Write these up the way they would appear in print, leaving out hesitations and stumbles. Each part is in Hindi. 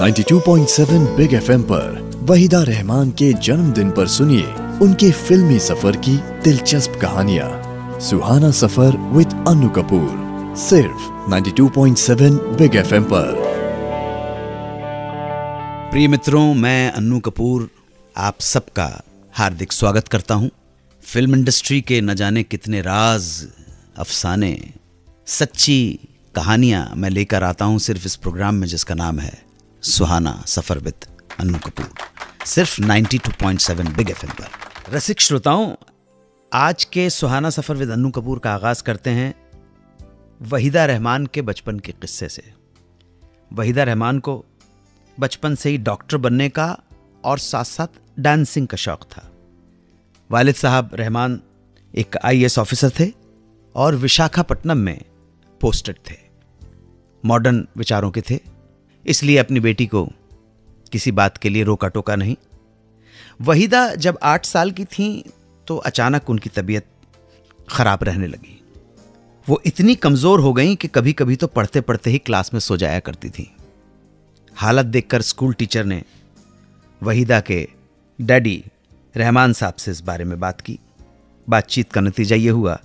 92.7 बिग एफएम पर वहीदा रहमान के जन्मदिन पर सुनिए उनके फिल्मी सफर की दिलचस्प कहानियाँ। सुहाना सफर विद अन्नू कपूर, सिर्फ 92.7 बिग एफएम पर। प्रिय मित्रों, मैं अन्नू कपूर आप सबका हार्दिक स्वागत करता हूं। फिल्म इंडस्ट्री के न जाने कितने राज, अफसाने, सच्ची कहानियां मैं लेकर आता हूं सिर्फ इस प्रोग्राम में जिसका नाम है सुहाना सफर विद अन्नू कपूर, सिर्फ 92.7 बिग एफएम पर। रसिक श्रोताओं, आज के सुहाना सफर विद अन्नू कपूर का आगाज करते हैं वहीदा रहमान के बचपन के किस्से से। वहीदा रहमान को बचपन से ही डॉक्टर बनने का और साथ साथ डांसिंग का शौक था। वालिद साहब रहमान एक आईएएस ऑफिसर थे और विशाखापट्टनम में पोस्टेड थे। मॉडर्न विचारों के थे, इसलिए अपनी बेटी को किसी बात के लिए रोका टोका नहीं। वहीदा जब 8 साल की थीं तो अचानक उनकी तबीयत खराब रहने लगी। वो इतनी कमजोर हो गईं कि कभी कभी तो पढ़ते पढ़ते ही क्लास में सो जाया करती थी। हालत देखकर स्कूल टीचर ने वहीदा के डैडी रहमान साहब से इस बारे में बात की। बातचीत का नतीजा ये हुआ,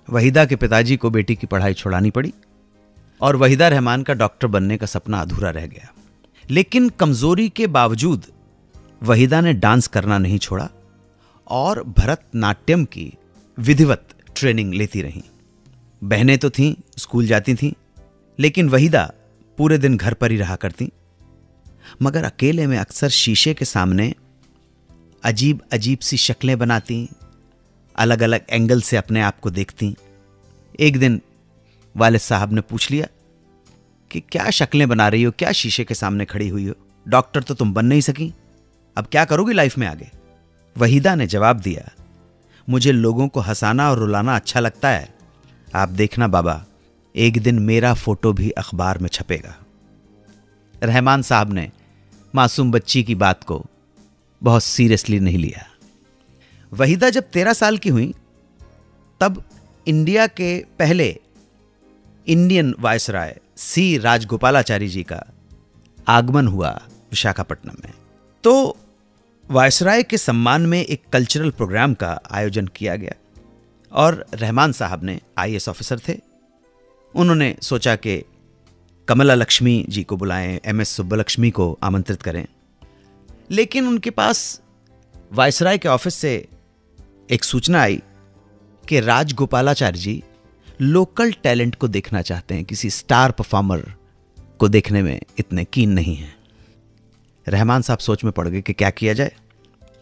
वहीदा के पिताजी को बेटी की पढ़ाई छुड़ानी पड़ी और वहीदा रहमान का डॉक्टर बनने का सपना अधूरा रह गया। लेकिन कमजोरी के बावजूद वहीदा ने डांस करना नहीं छोड़ा और भरतनाट्यम की विधिवत ट्रेनिंग लेती रहीं। बहनें तो थीं, स्कूल जाती थीं, लेकिन वहीदा पूरे दिन घर पर ही रहा करती। मगर अकेले में अक्सर शीशे के सामने अजीब अजीब सी शक्लें बनाती, अलग अलग एंगल से अपने आप को देखती। एक दिन वालिद साहब ने पूछ लिया कि क्या शक्लें बना रही हो, क्या शीशे के सामने खड़ी हुई हो, डॉक्टर तो तुम बन नहीं सकी, अब क्या करोगी लाइफ में आगे। वहीदा ने जवाब दिया, मुझे लोगों को हंसाना और रुलाना अच्छा लगता है। आप देखना बाबा, एक दिन मेरा फोटो भी अखबार में छपेगा। रहमान साहब ने मासूम बच्ची की बात को बहुत सीरियसली नहीं लिया। वहीदा जब 13 साल की हुई तब इंडिया के पहले इंडियन वायसराय सी राजगोपालाचारी जी का आगमन हुआ विशाखापट्टनम में। तो वायसराय के सम्मान में एक कल्चरल प्रोग्राम का आयोजन किया गया और रहमान साहब ने आईएएस ऑफिसर थे। उन्होंने सोचा कि कमला लक्ष्मी जी को बुलाएं, एमएस सुब्बलक्ष्मी को आमंत्रित करें। लेकिन उनके पास वायसराय के ऑफिस से एक सूचना आई कि राजगोपालाचारी जी लोकल टैलेंट को देखना चाहते हैं, किसी स्टार परफॉर्मर को देखने में इतने कीन नहीं हैं। रहमान साहब सोच में पड़ गए कि क्या किया जाए।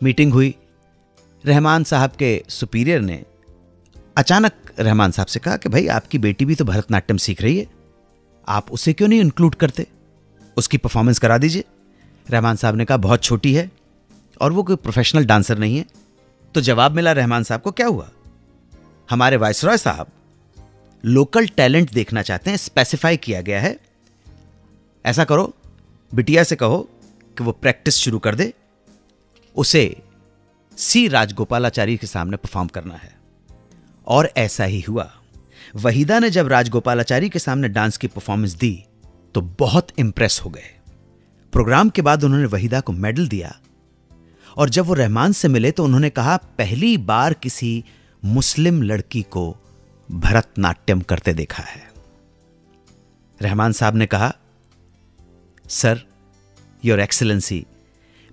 मीटिंग हुई। रहमान साहब के सुपीरियर ने अचानक रहमान साहब से कहा कि भाई, आपकी बेटी भी तो भरतनाट्यम सीख रही है, आप उसे क्यों नहीं इंक्लूड करते, उसकी परफॉर्मेंस करा दीजिए। रहमान साहब ने कहा बहुत छोटी है और वो कोई प्रोफेशनल डांसर नहीं है। तो जवाब मिला रहमान साहब को, क्या हुआ, हमारे वायसरॉय साहब लोकल टैलेंट देखना चाहते हैं, स्पेसिफाई किया गया है। ऐसा करो, बिटिया से कहो कि वो प्रैक्टिस शुरू कर दे, उसे सी राजगोपालाचारी के सामने परफॉर्म करना है। और ऐसा ही हुआ। वहीदा ने जब राजगोपालाचारी के सामने डांस की परफॉर्मेंस दी तो बहुत इंप्रेस हो गए। प्रोग्राम के बाद उन्होंने वहीदा को मेडल दिया और जब वो रहमान से मिले तो उन्होंने कहा, पहली बार किसी मुस्लिम लड़की को भरतनाट्यम करते देखा है। रहमान साहब ने कहा, सर, योर एक्सीलेंसी,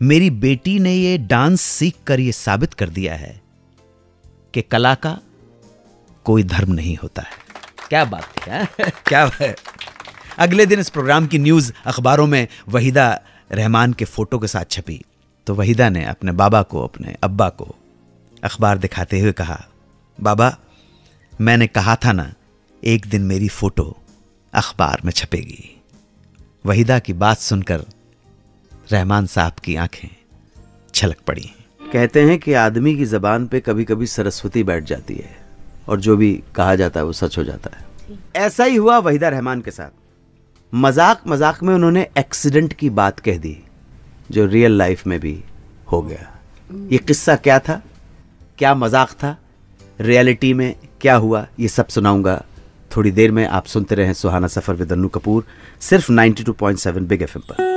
मेरी बेटी ने ये डांस सीख कर यह साबित कर दिया है कि कला का कोई धर्म नहीं होता है। क्या बात है, क्या है। अगले दिन इस प्रोग्राम की न्यूज अखबारों में वहीदा रहमान के फोटो के साथ छपी। तो वहीदा ने अपने बाबा को, अपने अब्बा को अखबार दिखाते हुए कहा, बाबा, मैंने कहा था ना, एक दिन मेरी फोटो अखबार में छपेगी। वहीदा की बात सुनकर रहमान साहब की आंखें छलक पड़ी। कहते हैं कि आदमी की जबान पे कभी कभी सरस्वती बैठ जाती है और जो भी कहा जाता है वो सच हो जाता है। ऐसा ही हुआ वहीदा रहमान के साथ। मजाक मजाक में उन्होंने एक्सीडेंट की बात कह दी जो रियल लाइफ में भी हो गया। ये किस्सा क्या था, क्या मजाक था, रियलिटी में क्या हुआ, ये सब सुनाऊंगा थोड़ी देर में। आप सुनते रहें सुहाना सफर विद अन्नू कपूर, सिर्फ 92.7 बिग एफएम पर।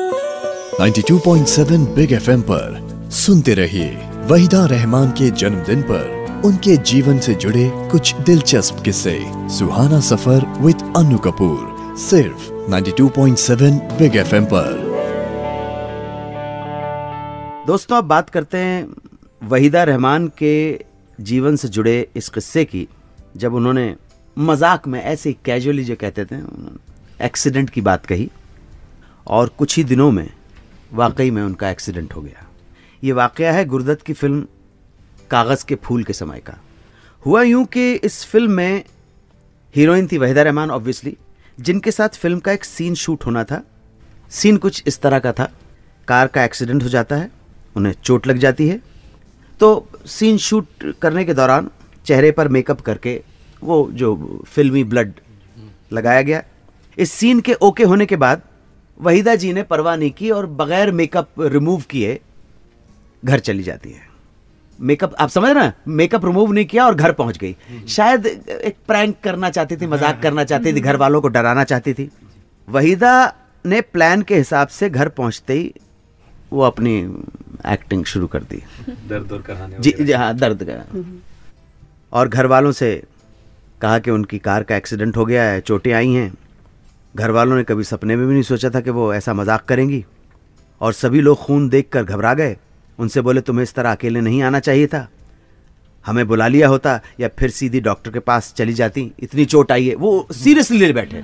92.7 बिग एफएम पर सुनते रहिए वहीदा रहमान के जन्मदिन पर उनके जीवन से जुड़े कुछ दिलचस्प किस्से। सुहाना सफर विद अन्नू कपूर, सिर्फ 92.7 बिग एफएम पर। दोस्तों, अब बात करते हैं वहीदा रहमान के जीवन से जुड़े इस किस्से की, जब उन्होंने मजाक में ऐसे ही कैजुअली जो कहते थे, एक्सीडेंट की बात कही और कुछ ही दिनों में वाकई में उनका एक्सीडेंट हो गया। ये वाकया है गुरदत्त की फिल्म कागज़ के फूल के समय का। हुआ यूं कि इस फिल्म में हीरोइन थी वहीदा रहमान ऑब्वियसली, जिनके साथ फिल्म का एक सीन शूट होना था। सीन कुछ इस तरह का था, कार का एक्सीडेंट हो जाता है, उन्हें चोट लग जाती है, तो सीन शूट करने के दौरान चेहरे पर मेकअप करके वो जो फिल्मी ब्लड लगाया गया। इस सीन के ओके होने के बाद वहीदा जी ने परवाह नहीं की और बगैर मेकअप रिमूव किए घर चली जाती है। मेकअप, आप समझ रहे हैं, मेकअप रिमूव नहीं किया और घर पहुंच गई। शायद एक प्रैंक करना चाहती थी, मजाक करना चाहती थी, घर वालों को डराना चाहती थी। वहीदा ने प्लान के हिसाब से घर पहुंचते ही वो अपनी एक्टिंग शुरू कर दी, दर्द कराने जी हाँ, दर्द का। और घर वालों से कहा कि उनकी कार का एक्सीडेंट हो गया है, चोटें आई हैं। घर वालों ने कभी सपने में भी नहीं सोचा था कि वो ऐसा मजाक करेंगी, और सभी लोग खून देखकर घबरा गए। उनसे बोले तुम्हें इस तरह अकेले नहीं आना चाहिए था, हमें बुला लिया होता या फिर सीधी डॉक्टर के पास चली जाती, इतनी चोट आई है। वो सीरियसली ले बैठे,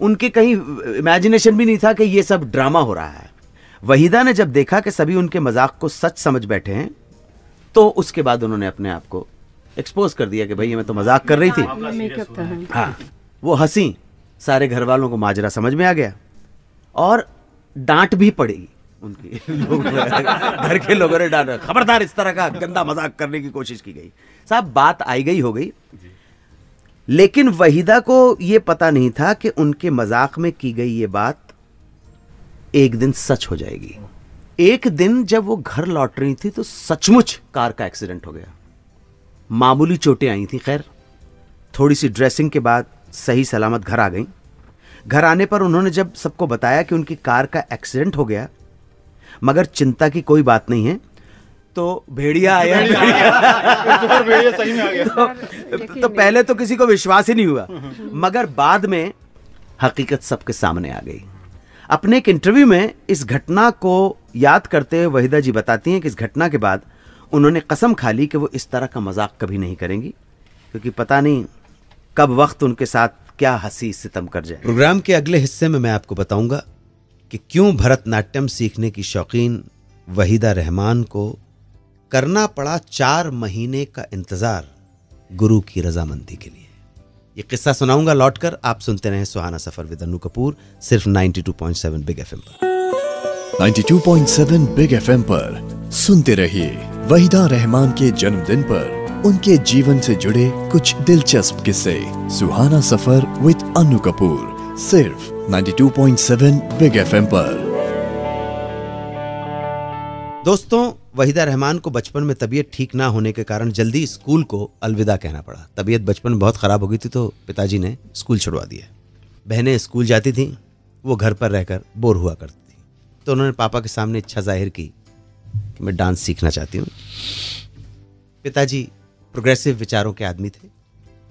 उनके कहीं इमेजिनेशन भी नहीं था कि ये सब ड्रामा हो रहा है। वहीदा ने जब देखा कि सभी उनके मजाक को सच समझ बैठे हैं, तो उसके बाद उन्होंने अपने आप को एक्सपोज कर दिया कि भाई मैं तो मजाक कर रही थी। हाँ, वो हंसी, सारे घर वालों को माजरा समझ में आ गया और डांट भी पड़ेगी उनकी। घर के लोगों ने डांटा, खबरदार इस तरह का गंदा मजाक करने की कोशिश की गई। साहब, बात आई गई हो गई, लेकिन वहीदा को यह पता नहीं था कि उनके मजाक में की गई ये बात एक दिन सच हो जाएगी। एक दिन जब वो घर लौट रही थी तो सचमुच कार का एक्सीडेंट हो गया। मामूली चोटें आई थी, खैर थोड़ी सी ड्रेसिंग के बाद सही सलामत घर आ गई। घर आने पर उन्होंने जब सबको बताया कि उनकी कार का एक्सीडेंट हो गया, मगर चिंता की कोई बात नहीं है, तो भेड़िया आया। तो पहले तो किसी को विश्वास ही नहीं हुआ, मगर बाद में हकीकत सबके सामने आ गई। अपने एक इंटरव्यू में इस घटना को याद करते हुए वहीदा जी बताती हैं कि इस घटना के बाद उन्होंने कसम खा ली कि वो इस तरह का मजाक कभी नहीं करेंगी, क्योंकि पता नहीं कब वक्त उनके साथ क्या हंसी सितम कर जाए। प्रोग्राम के अगले हिस्से में मैं आपको बताऊंगा कि क्यों भरतनाट्यम सीखने की शौकीन वहीदा रहमान को करना पड़ा 4 महीने का इंतजार गुरु की रजामंदी के लिए। ये किस्सा सुनाऊंगा लौटकर। आप सुनते रहे सुहाना सफर विद अन्नू कपूर, सिर्फ 92.7 बिग एफएम पर। 92.7 बिग एफएम पर सुनते रहिए वहीदा रहमान के जन्मदिन पर उनके जीवन से जुड़े कुछ दिलचस्प किस्से। सुहाना सफर विद अन्नू कपूर, सिर्फ 92.7 बिग एफएम पर। दोस्तों, वहीदा रहमान को बचपन में तबीयत ठीक ना होने के कारण जल्दी स्कूल को अलविदा कहना पड़ा। तबीयत बचपन में बहुत ख़राब हो गई थी, तो पिताजी ने स्कूल छुड़वा दिया। बहनें स्कूल जाती थीं, वो घर पर रहकर बोर हुआ करती थी, तो उन्होंने पापा के सामने इच्छा जाहिर की कि मैं डांस सीखना चाहती हूँ। पिताजी प्रोग्रेसिव विचारों के आदमी थे,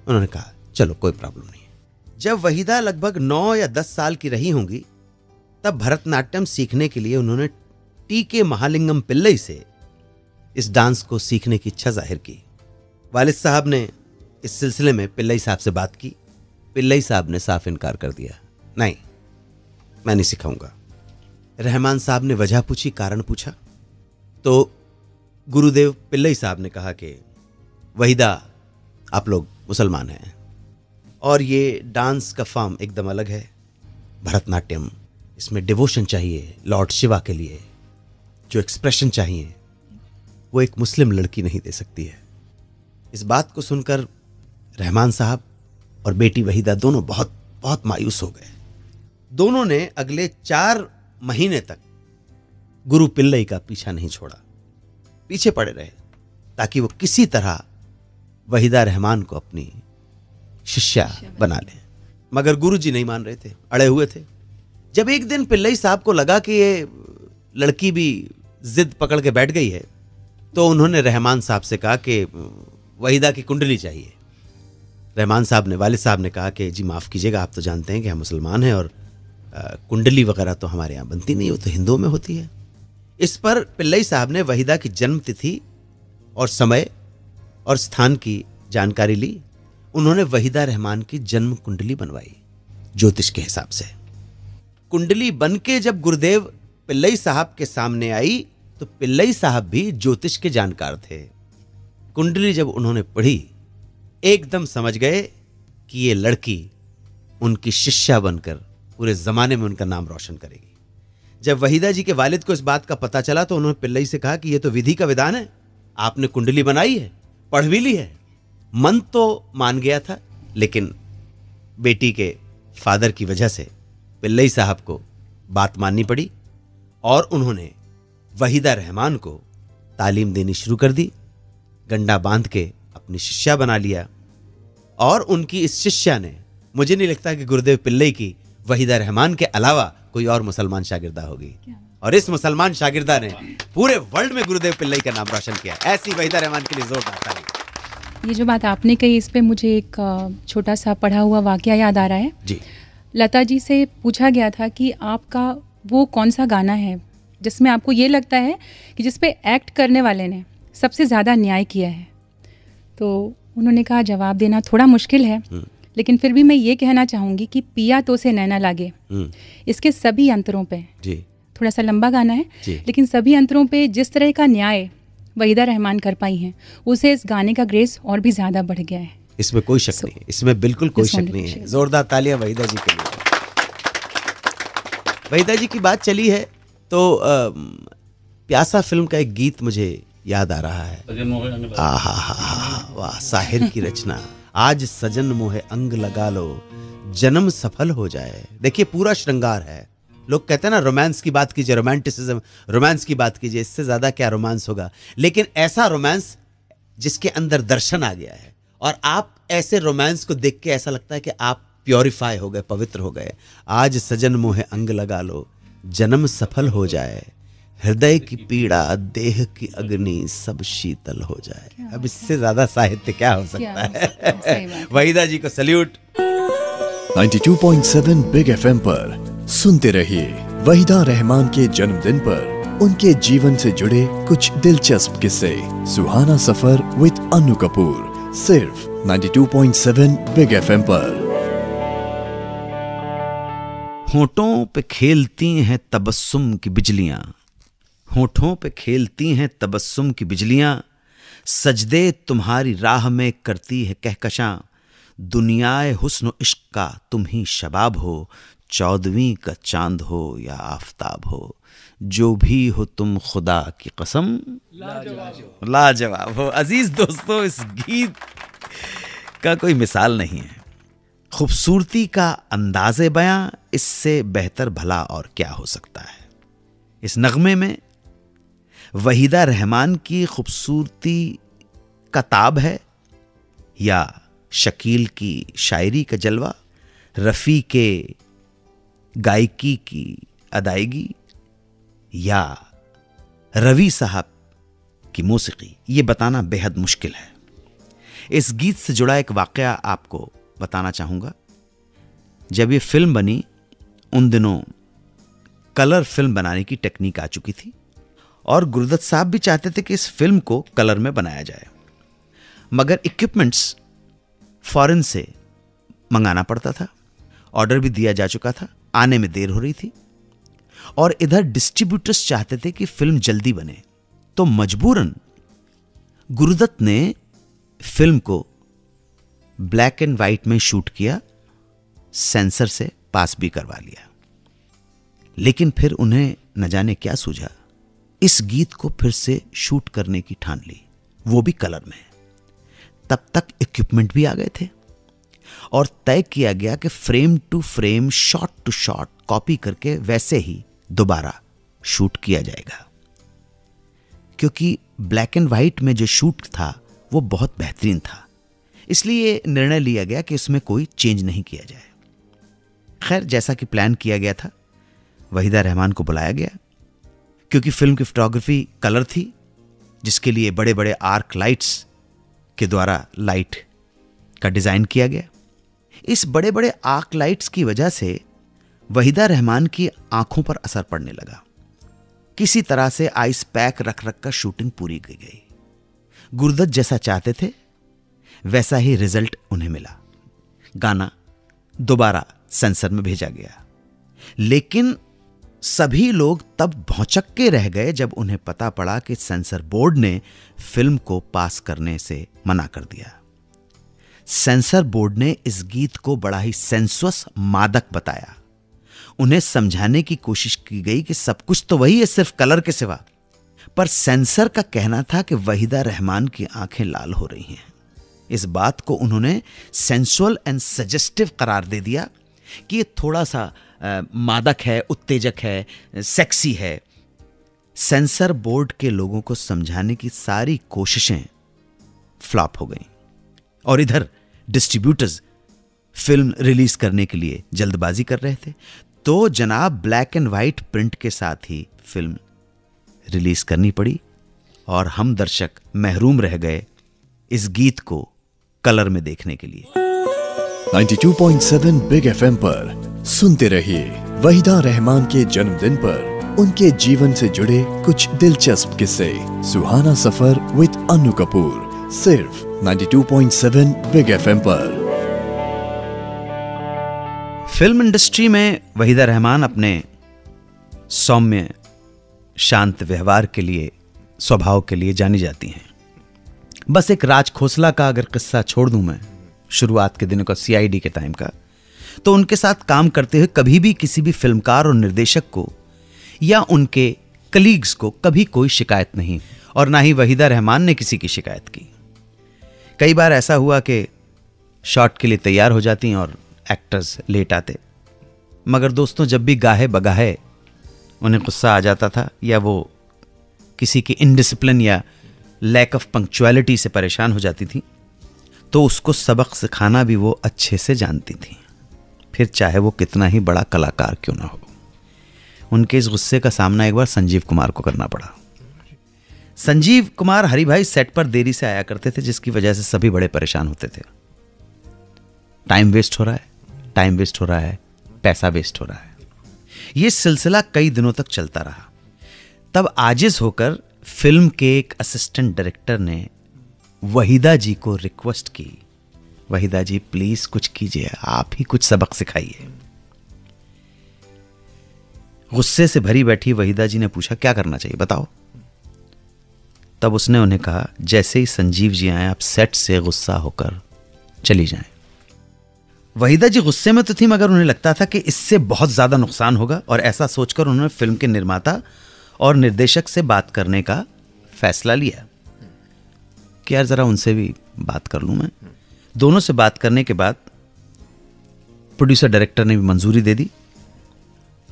उन्होंने कहा चलो कोई प्रॉब्लम नहीं है। जब वहीदा लगभग 9 या 10 साल की रही होंगी, तब भरतनाट्यम सीखने के लिए उन्होंने टी.के. महालिंगम पिल्लई से इस डांस को सीखने की इच्छा जाहिर की। वालिद साहब ने इस सिलसिले में पिल्लई साहब से बात की। पिल्लई साहब ने साफ इनकार कर दिया, नहीं मैं नहीं सिखाऊंगा। रहमान साहब ने वजह पूछी, कारण पूछा, तो गुरुदेव पिल्लई साहब ने कहा कि वहीदा, आप लोग मुसलमान हैं और ये डांस का फॉर्म एकदम अलग है, भरतनाट्यम, इसमें डिवोशन चाहिए लॉर्ड शिवा के लिए, जो एक्सप्रेशन चाहिए वो एक मुस्लिम लड़की नहीं दे सकती है। इस बात को सुनकर रहमान साहब और बेटी वहीदा दोनों बहुत बहुत मायूस हो गए। दोनों ने अगले 4 महीने तक गुरु पिल्लई का पीछा नहीं छोड़ा, पीछे पड़े रहे ताकि वो किसी तरह वहीदा रहमान को अपनी शिष्या बना लें। मगर गुरुजी नहीं मान रहे थे, अड़े हुए थे। जब एक दिन पिल्लई साहब को लगा कि लड़की भी जिद पकड़ के बैठ गई है, तो उन्होंने रहमान साहब से कहा कि वहीदा की कुंडली चाहिए। रहमान साहब ने, वालिद साहब ने कहा कि जी माफ़ कीजिएगा, आप तो जानते हैं कि हम मुसलमान हैं और कुंडली वगैरह तो हमारे यहाँ बनती नहीं, वो तो हिंदुओं में होती है। इस पर पिल्लई साहब ने वहीदा की जन्म तिथि और समय और स्थान की जानकारी ली। उन्होंने वहीदा रहमान की जन्म कुंडली बनवाई ज्योतिष के हिसाब से। कुंडली बन के जब गुरुदेव पिल्लई साहब के सामने आई तो पिल्लई साहब भी ज्योतिष के जानकार थे। कुंडली जब उन्होंने पढ़ी, एकदम समझ गए कि ये लड़की उनकी शिष्या बनकर पूरे जमाने में उनका नाम रोशन करेगी। जब वहीदा जी के वालिद को इस बात का पता चला तो उन्होंने पिल्लई से कहा कि ये तो विधि का विधान है, आपने कुंडली बनाई है, पढ़ भी ली है। मन तो मान गया था, लेकिन बेटी के फादर की वजह से पिल्लई साहब को बात माननी पड़ी और उन्होंने वहीदा रहमान को तालीम देनी शुरू कर दी। गंडा बांध के अपनी शिष्या बना लिया और उनकी इस शिष्या ने, मुझे नहीं लगता कि गुरुदेव पिल्लई की वहीदा रहमान के अलावा कोई और मुसलमान शागिर्दा होगी, और इस मुसलमान शागिर्दा ने पूरे वर्ल्ड में गुरुदेव पिल्लई का नाम रोशन किया। ऐसी वहीदा रहमान के लिए जोरदार ताली। ये जो बात आपने कही, इस पे मुझे एक छोटा सा पढ़ा हुआ वाकया याद आ रहा है जी। लता जी से पूछा गया था कि आपका वो कौन सा गाना है जिसमें आपको ये लगता है कि जिस पे एक्ट करने वाले ने सबसे ज़्यादा न्याय किया है। तो उन्होंने कहा जवाब देना थोड़ा मुश्किल है, लेकिन फिर भी मैं ये कहना चाहूँगी कि पिया तो से नैना लागे, इसके सभी अंतरों पे जी। थोड़ा सा लंबा गाना है, लेकिन सभी अंतरों पे जिस तरह का न्याय वहीदा रहमान कर पाई हैं, उसे इस गाने का ग्रेस और भी ज़्यादा बढ़ गया है। इसमें कोई शक नहीं है, इसमें बिल्कुल कोई शक नहीं है। जोरदार तालियां वहीदा जी के लिए। वहीदा जी की बात चली है तो प्यासा फिल्म का एक गीत मुझे याद आ रहा है। वाह, साहिर की रचना। आज सजन मोहे अंग लगा लो, जन्म सफल हो जाए। देखिए पूरा श्रृंगार है। लोग कहते हैं ना रोमांस की बात कीजिए, रोमांटिसिज्म, रोमांस की बात कीजिए, इससे ज्यादा क्या रोमांस होगा। लेकिन ऐसा रोमांस जिसके अंदर दर्शन आ गया है, और आप ऐसे रोमांस को देख के ऐसा लगता है कि आप प्योरीफाई हो गए, पवित्र हो गए। आज सजन मोहे अंग लगा लो, जन्म सफल हो जाए, हृदय की पीड़ा, देह की अग्नि, सब शीतल हो जाए। अब इससे ज्यादा साहित्य क्या हो सकता है। वहीदा जी को सल्यूट। 92.7 बिग एफएम पर सुनते रहिए वहीदा रहमान के जन्मदिन पर उनके जीवन से जुड़े कुछ दिलचस्प किस्से। सुहाना सफर विद अन्नू कपूर, सिर्फ 92.7 बिग एफएम पर। होठों पे खेलती हैं तबस्सुम की बिजलियां, होठों पे खेलती हैं तबस्सुम की बिजलियां, सजदे तुम्हारी राह में करती है कहकशां। दुनियाए हुस्न इश्क का तुम ही शबाब हो, 14वीं का चांद हो या आफताब हो, जो भी हो तुम खुदा की कसम लाजवाब हो। अजीज दोस्तों, इस गीत का कोई मिसाल नहीं है। खूबसूरती का अंदाज़े बयां, इससे बेहतर भला और क्या हो सकता है। इस नगमे में वहीदा रहमान की खूबसूरती का ताब है, या शकील की शायरी का जलवा, रफ़ी के गायकी की अदायगी, या रवि साहब की मौसीकी, ये बताना बेहद मुश्किल है। इस गीत से जुड़ा एक वाक़या आपको बताना चाहूँगा। जब ये फिल्म बनी, उन दिनों कलर फिल्म बनाने की टेक्निक आ चुकी थी और गुरुदत्त साहब भी चाहते थे कि इस फिल्म को कलर में बनाया जाए, मगर इक्विपमेंट्स फॉरेन से मंगाना पड़ता था। ऑर्डर भी दिया जा चुका था, आने में देर हो रही थी, और इधर डिस्ट्रीब्यूटर्स चाहते थे कि फिल्म जल्दी बने। तो मजबूरन गुरुदत्त ने फिल्म को ब्लैक एंड वाइट में शूट किया, सेंसर से पास भी करवा लिया। लेकिन फिर उन्हें न जाने क्या सूझा, इस गीत को फिर से शूट करने की ठान ली, वो भी कलर में। तब तक इक्विपमेंट भी आ गए थे और तय किया गया कि frame to frame, shot to shot copy करके वैसे ही दोबारा शूट किया जाएगा, क्योंकि ब्लैक एंड वाइट में जो शूट था वो बहुत बेहतरीन था। इसलिए निर्णय लिया गया कि इसमें कोई चेंज नहीं किया जाए। खैर, जैसा कि प्लान किया गया था, वहीदा रहमान को बुलाया गया। क्योंकि फिल्म की फोटोग्राफी कलर थी, जिसके लिए बड़े बड़े आर्क लाइट्स के द्वारा लाइट का डिजाइन किया गया। इस बड़े बड़े आर्क लाइट्स की वजह से वहीदा रहमान की आंखों पर असर पड़ने लगा। किसी तरह से आइस पैक रख रख कर शूटिंग पूरी की गई। गुरदत्त जैसा चाहते थे वैसा ही रिजल्ट उन्हें मिला। गाना दोबारा सेंसर में भेजा गया, लेकिन सभी लोग तब भौंचक्के रह गए जब उन्हें पता पड़ा कि सेंसर बोर्ड ने फिल्म को पास करने से मना कर दिया। सेंसर बोर्ड ने इस गीत को बड़ा ही सेंसुअस मादक बताया। उन्हें समझाने की कोशिश की गई कि सब कुछ तो वही है सिर्फ कलर के सिवा, पर सेंसर का कहना था कि वहीदा रहमान की आंखें लाल हो रही हैं। इस बात को उन्होंने सेंसुअल एंड सजेस्टिव करार दे दिया कि ये थोड़ा सा मादक है, उत्तेजक है, सेक्सी है। सेंसर बोर्ड के लोगों को समझाने की सारी कोशिशें फ्लॉप हो गईं और इधर डिस्ट्रीब्यूटर्स फिल्म रिलीज करने के लिए जल्दबाजी कर रहे थे, तो जनाब ब्लैक एंड व्हाइट प्रिंट के साथ ही फिल्म रिलीज करनी पड़ी और हम दर्शक महरूम रह गए इस गीत को कलर में देखने के लिए। 92.7 बिग एफएम पर सुनते रहिए वहीदा रहमान के जन्मदिन पर उनके जीवन से जुड़े कुछ दिलचस्प किस्से। सुहाना सफर विद अन्नू कपूर, सिर्फ 92.7 बिग एफएम पर। फिल्म इंडस्ट्री में वहीदा रहमान अपने सौम्य शांत व्यवहार के लिए, स्वभाव के लिए जानी जाती हैं। बस एक राज खोसला का अगर किस्सा छोड़ दूं मैं, शुरुआत के दिनों का, सीआईडी के टाइम का, तो उनके साथ काम करते हुए कभी भी किसी भी फिल्मकार और निर्देशक को या उनके कलीग्स को कभी कोई शिकायत नहीं, और ना ही वहीदा रहमान ने किसी की शिकायत की। कई बार ऐसा हुआ कि शॉट के लिए तैयार हो जाती और एक्टर्स लेट आते, मगर दोस्तों जब भी गाहे बगाहे उन्हें गुस्सा आ जाता था या वो किसी की इनडिसिप्लिन या लैक ऑफ पंक्चुअलिटी से परेशान हो जाती थी, तो उसको सबक सिखाना भी वो अच्छे से जानती थी, फिर चाहे वो कितना ही बड़ा कलाकार क्यों ना हो। उनके इस गुस्से का सामना एक बार संजीव कुमार को करना पड़ा। संजीव कुमार हरि भाई सेट पर देरी से आया करते थे, जिसकी वजह से सभी बड़े परेशान होते थे। टाइम वेस्ट हो रहा है, पैसा वेस्ट हो रहा है। यह सिलसिला कई दिनों तक चलता रहा। तब आजिज होकर फिल्म के एक असिस्टेंट डायरेक्टर ने वहीदा जी को रिक्वेस्ट की, वहीदा जी प्लीज कुछ कीजिए, आप ही कुछ सबक सिखाइए। गुस्से से भरी बैठी वहीदा जी ने पूछा क्या करना चाहिए बताओ। तब उसने उन्हें कहा जैसे ही संजीव जी आए आप सेट से गुस्सा होकर चली जाएं। वहीदा जी गुस्से में तो थी, मगर उन्हें लगता था कि इससे बहुत ज्यादा नुकसान होगा, और ऐसा सोचकर उन्होंने फिल्म के निर्माता और निर्देशक से बात करने का फैसला लिया कि यार जरा उनसे भी बात कर लूं मैं। दोनों से बात करने के बाद प्रोड्यूसर डायरेक्टर ने भी मंजूरी दे दी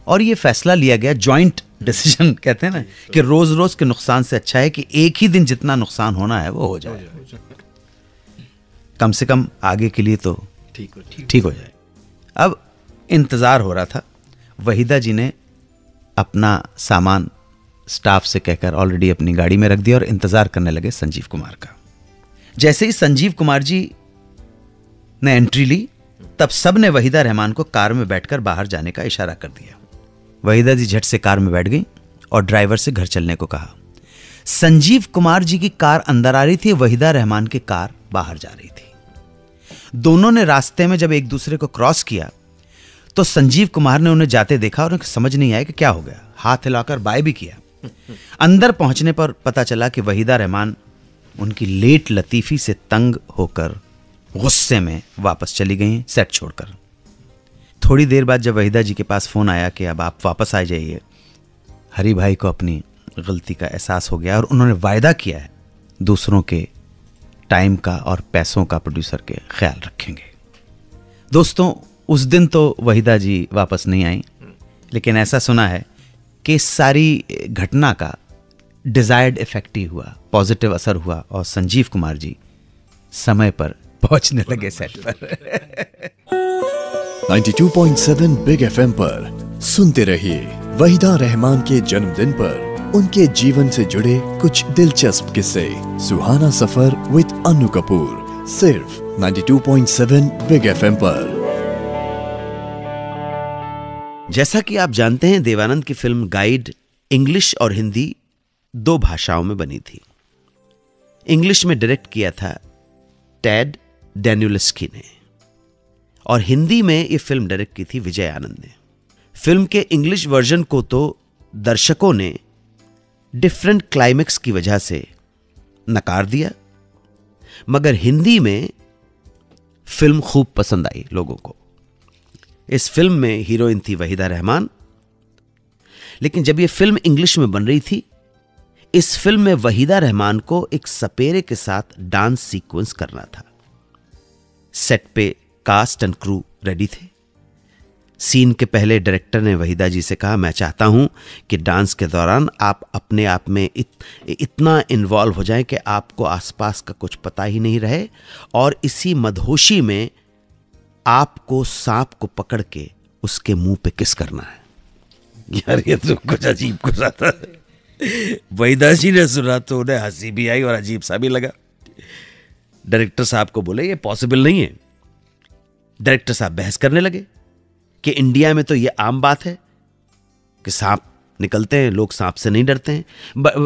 और यह फैसला लिया गया, जॉइंट डिसीजन कहते हैं ना, कि रोज रोज के नुकसान से अच्छा है कि एक ही दिन जितना नुकसान होना है वो हो जाए, कम से कम आगे के लिए तो ठीक हो जाए। अब इंतजार हो रहा था। वहीदा जी ने अपना सामान स्टाफ से कहकर ऑलरेडी अपनी गाड़ी में रख दिया और इंतजार करने लगे संजीव कुमार का। जैसे ही संजीव कुमार जी ने एंट्री ली, तब सब ने वहीदा रहमान को कार में बैठकर बाहर जाने का इशारा कर दिया। वहीदा जी झट से कार में बैठ गई और ड्राइवर से घर चलने को कहा। संजीव कुमार जी की कार अंदर आ रही थी, वहीदा रहमान की कार बाहर जा रही थी। दोनों ने रास्ते में जब एक दूसरे को क्रॉस किया तो संजीव कुमार ने उन्हें जाते देखा और उन्हें समझ नहीं आया कि क्या हो गया। हाथ हिलाकर बाय भी किया। अंदर पहुंचने पर पता चला कि वहीदा रहमान उनकी लेट लतीफी से तंग होकर गुस्से में वापस चली गई सेट छोड़कर। थोड़ी देर बाद जब वहीदा जी के पास फोन आया कि अब आप वापस आ जाइए, हरि भाई को अपनी गलती का एहसास हो गया और उन्होंने वायदा किया है दूसरों के टाइम का और पैसों का प्रोड्यूसर के ख्याल रखेंगे। दोस्तों उस दिन तो वहीदा जी वापस नहीं आई, लेकिन ऐसा सुना है कि सारी घटना का डिजायर्ड इफेक्ट ही हुआ, पॉजिटिव असर हुआ और संजीव कुमार जी समय पर पहुंचने लगे सेट पर। 92.7 बिग एफएम पर सुनते रहिए वहीदा रहमान के जन्मदिन पर उनके जीवन से जुड़े कुछ दिलचस्प किस्से। सुहाना सफर विद अन्नू कपूर, सिर्फ 92.7 बिग FM पर। जैसा कि आप जानते हैं, देवानंद की फिल्म गाइड इंग्लिश और हिंदी 2 भाषाओं में बनी थी। इंग्लिश में डायरेक्ट किया था टेड डैन्यूलस्की ने और हिंदी में यह फिल्म डायरेक्ट की थी विजय आनंद ने। फिल्म के इंग्लिश वर्जन को तो दर्शकों ने डिफरेंट क्लाइमेक्स की वजह से नकार दिया, मगर हिंदी में फिल्म खूब पसंद आई लोगों को। इस फिल्म में हीरोइन थी वहीदा रहमान, लेकिन जब यह फिल्म इंग्लिश में बन रही थी, इस फिल्म में वहीदा रहमान को एक सपेरे के साथ डांस सीक्वेंस करना था। सेट पे कास्ट एंड क्रू रेडी थे। सीन के पहले डायरेक्टर ने वहीदा जी से कहा, मैं चाहता हूं कि डांस के दौरान आप अपने आप में इतना इन्वॉल्व हो जाएं कि आपको आसपास का कुछ पता ही नहीं रहे और इसी मदहोशी में आपको सांप को पकड़ के उसके मुंह पे किस करना है। यार ये तो कुछ अजीब कुछ आता है। वहीदा जी ने सुना तो उन्हें हंसी भी आई और अजीब सा भी लगा। डायरेक्टर साहब को बोले ये पॉसिबल नहीं है। डायरेक्टर साहब बहस करने लगे कि इंडिया में तो ये आम बात है कि सांप निकलते हैं, लोग सांप से नहीं डरते हैं।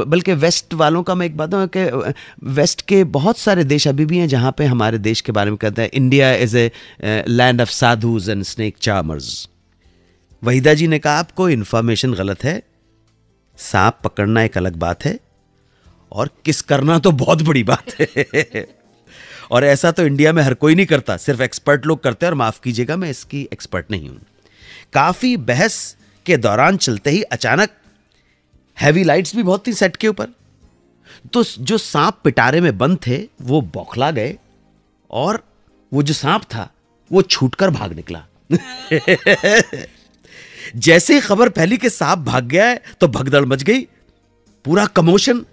बल्कि वेस्ट वालों का मैं एक बात हूँ कि वेस्ट के बहुत सारे देश अभी भी हैं जहाँ पे हमारे देश के बारे में कहते हैं India is a land of sadhus and snake charmers. Waheeda ji ने कहा आपको इन्फॉर्मेशन गलत है। सांप पकड़ना एक अलग बात है और किस करना तो बहुत बड़ी बात है। और ऐसा तो इंडिया में हर कोई नहीं करता, सिर्फ एक्सपर्ट लोग करते हैं। और माफ कीजिएगा, मैं इसकी एक्सपर्ट नहीं हूं। काफी बहस के दौरान चलते ही अचानक हैवी लाइट्स भी बहुत थी सेट के ऊपर, तो जो सांप पिटारे में बंद थे वो बौखला गए और वो जो सांप था वो छूटकर भाग निकला। जैसे ही खबर फैली कि सांप भाग गया है तो भगदड़ मच गई, पूरा कमोशन,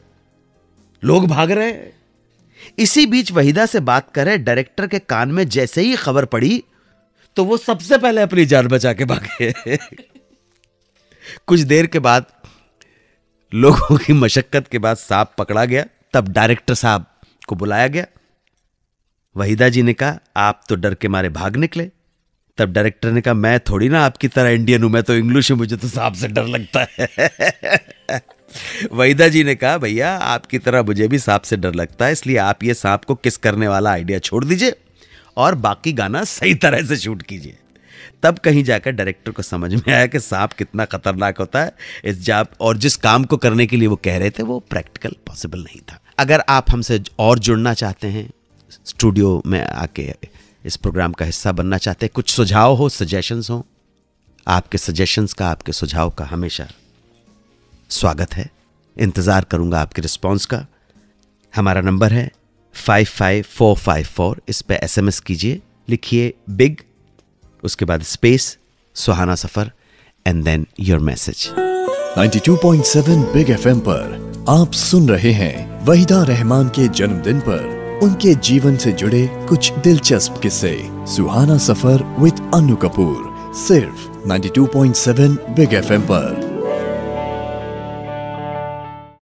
लोग भाग रहे हैं। इसी बीच वहीदा से बात करे डायरेक्टर के कान में जैसे ही खबर पड़ी तो वो सबसे पहले अपनी जान बचा के भागे। कुछ देर के बाद लोगों की मशक्कत के बाद सांप पकड़ा गया। तब डायरेक्टर साहब को बुलाया गया। वहीदा जी ने कहा आप तो डर के मारे भाग निकले। तब डायरेक्टर ने कहा मैं थोड़ी ना आपकी तरह इंडियन हूं, मैं तो इंग्लिश हूं, मुझे तो सांप से डर लगता है। वहीदा जी ने कहा भैया आपकी तरह मुझे भी सांप से डर लगता है, इसलिए आप ये सांप को किस करने वाला आइडिया छोड़ दीजिए और बाकी गाना सही तरह से शूट कीजिए। तब कहीं जाकर डायरेक्टर को समझ में आया कि सांप कितना खतरनाक होता है इस जाप, और जिस काम को करने के लिए वो कह रहे थे वो प्रैक्टिकल पॉसिबल नहीं था। अगर आप हमसे और जुड़ना चाहते हैं, स्टूडियो में आके इस प्रोग्राम का हिस्सा बनना चाहते हैं, कुछ सुझाव हो, सजेशंस हो, आपके सजेशंस का, आपके सुझाव का हमेशा स्वागत है। इंतजार करूंगा आपके रिस्पांस का। हमारा नंबर है 55454। इस पे SMS कीजिए, लिखिए बिग, उसके बाद स्पेस सुहाना सफर and then your message. 92.7 big FM पर आप सुन रहे हैं वहीदा रहमान के जन्मदिन पर उनके जीवन से जुड़े कुछ दिलचस्प किस्से। सुहाना सफर विद अन्नू कपूर, सिर्फ 92.7 बिग FM पर।